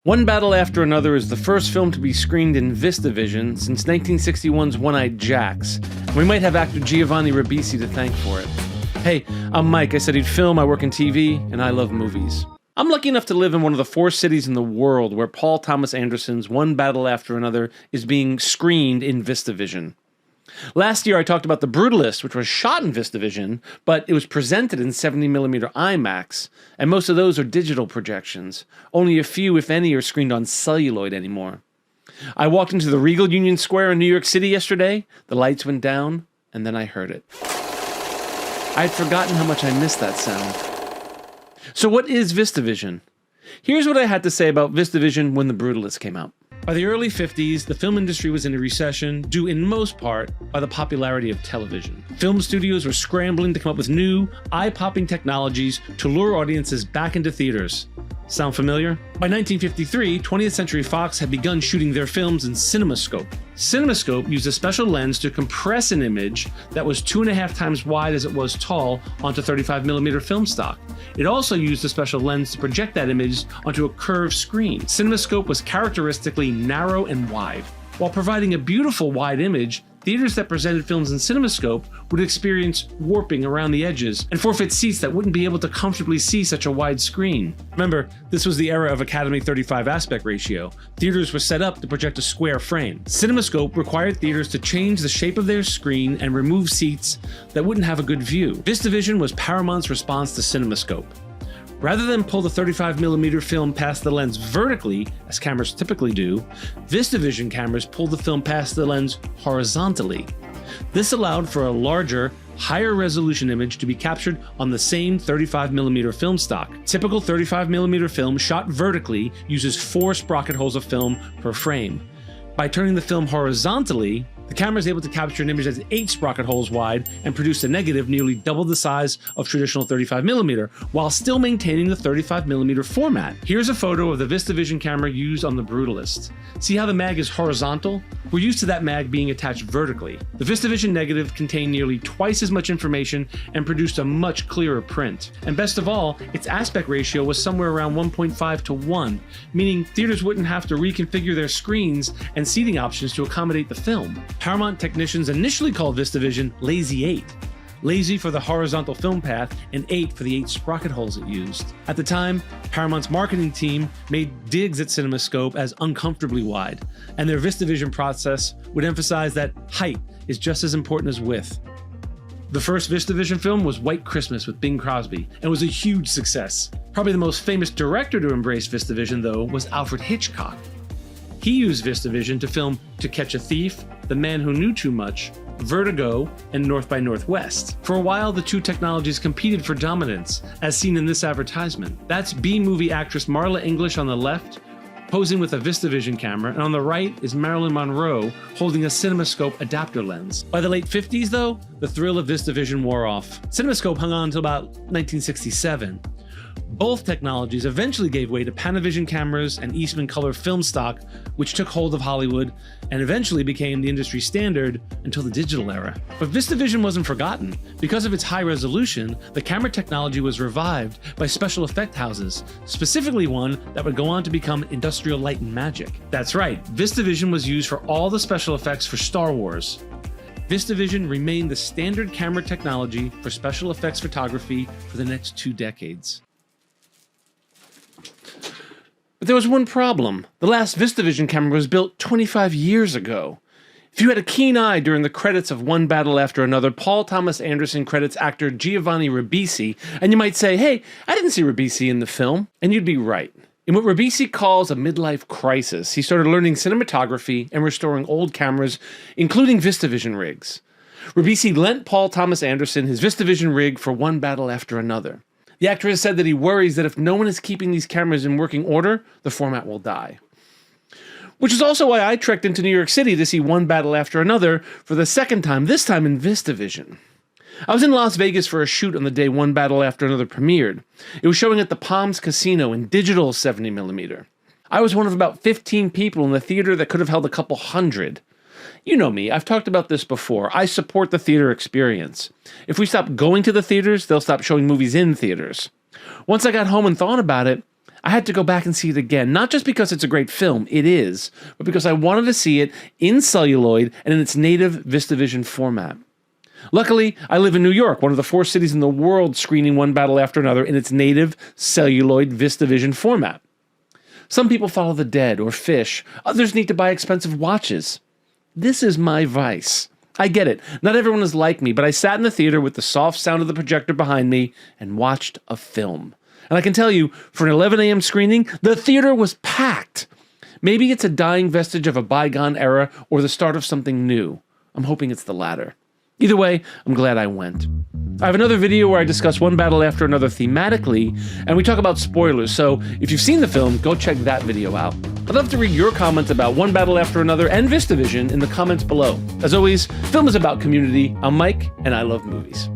One Battle After Another is the first film to be screened in VistaVision since 1961's One-Eyed Jacks. We might have actor Giovianni Ribissi to thank for it. Hey, I'm Mike. I studied film, I work in TV, and I love movies. I'm lucky enough to live in one of the 4 cities in the world where Paul Thomas Anderson's One Battle After Another is being screened in VistaVision. Last year I talked about The Brutalist, which was shot in VistaVision, but it was presented in 70mm IMAX, and most of those are digital projections. Only a few, if any, are screened on celluloid anymore. I walked into the Regal Union Square in New York City yesterday, the lights went down, and then I heard it. I had forgotten how much I missed that sound. So what is VistaVision? Here's what I had to say about VistaVision when The Brutalist came out. By the early 50s, the film industry was in a recession, due in most part by the popularity of television. Film studios were scrambling to come up with new, eye-popping technologies to lure audiences back into theaters. Sound familiar? By 1953, 20th Century Fox had begun shooting their films in CinemaScope. CinemaScope used a special lens to compress an image that was 2.5 times wide as it was tall onto 35mm film stock. It also used a special lens to project that image onto a curved screen. CinemaScope was characteristically narrow and wide. While providing a beautiful wide image, theaters that presented films in CinemaScope would experience warping around the edges and forfeit seats that wouldn't be able to comfortably see such a wide screen. Remember, this was the era of Academy 35 aspect ratio. Theaters were set up to project a square frame. CinemaScope required theaters to change the shape of their screen and remove seats that wouldn't have a good view. VistaVision was Paramount's response to CinemaScope. Rather than pull the 35mm film past the lens vertically, as cameras typically do, VistaVision cameras pulled the film past the lens horizontally. This allowed for a larger, higher resolution image to be captured on the same 35mm film stock. Typical 35mm film shot vertically uses 4 sprocket holes of film per frame. By turning the film horizontally, the camera is able to capture an image that's 8 sprocket holes wide and produce a negative nearly double the size of traditional 35mm, while still maintaining the 35mm format. Here's a photo of the VistaVision camera used on The Brutalist. See how the mag is horizontal? We're used to that mag being attached vertically. The VistaVision negative contained nearly twice as much information and produced a much clearer print. And best of all, its aspect ratio was somewhere around 1.5 to 1, meaning theaters wouldn't have to reconfigure their screens and seating options to accommodate the film. Paramount technicians initially called VistaVision Lazy 8. Lazy for the horizontal film path and 8 for the 8 sprocket holes it used. At the time, Paramount's marketing team made digs at CinemaScope as uncomfortably wide, and their VistaVision process would emphasize that height is just as important as width. The first VistaVision film was White Christmas with Bing Crosby, and was a huge success. Probably the most famous director to embrace VistaVision, though, was Alfred Hitchcock. He used VistaVision to film To Catch a Thief, The Man Who Knew Too Much, Vertigo, and North by Northwest. For a while, the two technologies competed for dominance, as seen in this advertisement. That's B-movie actress Marla English on the left, posing with a VistaVision camera, and on the right is Marilyn Monroe holding a CinemaScope adapter lens. By the late 50s, though, the thrill of VistaVision wore off. CinemaScope hung on until about 1967. Both technologies eventually gave way to Panavision cameras and Eastman color film stock, which took hold of Hollywood and eventually became the industry standard until the digital era. But VistaVision wasn't forgotten. Because of its high resolution, the camera technology was revived by special effect houses, specifically one that would go on to become Industrial Light and Magic. That's right, VistaVision was used for all the special effects for Star Wars. VistaVision remained the standard camera technology for special effects photography for the next 2 decades. But there was one problem. The last VistaVision camera was built 25 years ago. If you had a keen eye during the credits of One Battle After Another, Paul Thomas Anderson credits actor Giovianni Ribissi, and you might say, hey, I didn't see Ribissi in the film. And you'd be right. In what Ribissi calls a midlife crisis, he started learning cinematography and restoring old cameras, including VistaVision rigs. Ribissi lent Paul Thomas Anderson his VistaVision rig for One Battle After Another. The actor has said that he worries that if no one is keeping these cameras in working order, the format will die. Which is also why I trekked into New York City to see One Battle After Another for the second time, this time in VistaVision. I was in Las Vegas for a shoot on the day One Battle After Another premiered. It was showing at the Palms Casino in digital 70mm. I was one of about 15 people in the theater that could have held a couple hundred. You know me, I've talked about this before. I support the theater experience. If we stop going to the theaters, they'll stop showing movies in theaters. Once I got home and thought about it, I I had to go back and see it again, not just because it's a great film, it is, but because I wanted to see it in celluloid and in its native VistaVision format. Luckily, I live in New York, one of the 4 cities in the world screening one battle after another in its native celluloid VistaVision format. Some people follow the dead or fish, others need to buy expensive watches. This is my vice. I get it, not everyone is like me, but I sat in the theater with the soft sound of the projector behind me and watched a film. And I can tell you, for an 11 a.m. screening, the theater was packed. Maybe it's a dying vestige of a bygone era or the start of something new. I'm hoping it's the latter. Either way, I'm glad I went. I have another video where I discuss one battle after another thematically, and we talk about spoilers, so if you've seen the film, go check that video out. I'd love to read your comments about one battle after another and VistaVision in the comments below. As always, film is about community. I'm Mike, and I love movies.